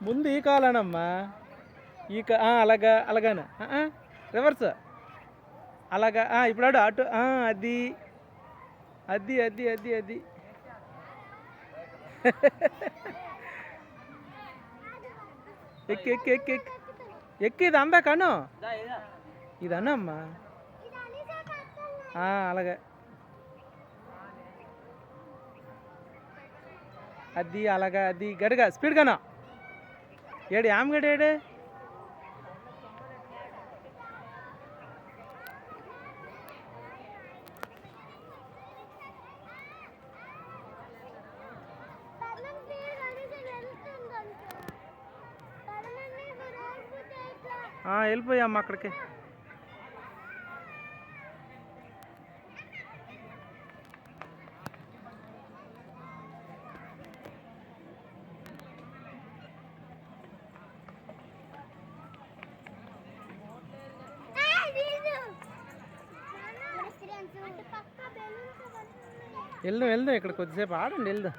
ముందు ఈ కాలనమ్మా. అలాగా అలాగానే రివర్స్ అలాగా. ఇప్పుడు అటు అది అది అది అది అది ఎక్కి ఎక్కి ఎక్కి ఎక్కి ఎక్కి ఇది అందా కను ఇది అన్నమ్మా. అలాగే అది అలాగా అది గడిగా స్పీడ్గానా. ఏడు ఆమెగడు ఏడు వెళ్ళిపోయామ్మా అక్కడికి. వెళ్దాం ఇక్కడ కొద్దిసేపు ఆడండి వెళ్దాం.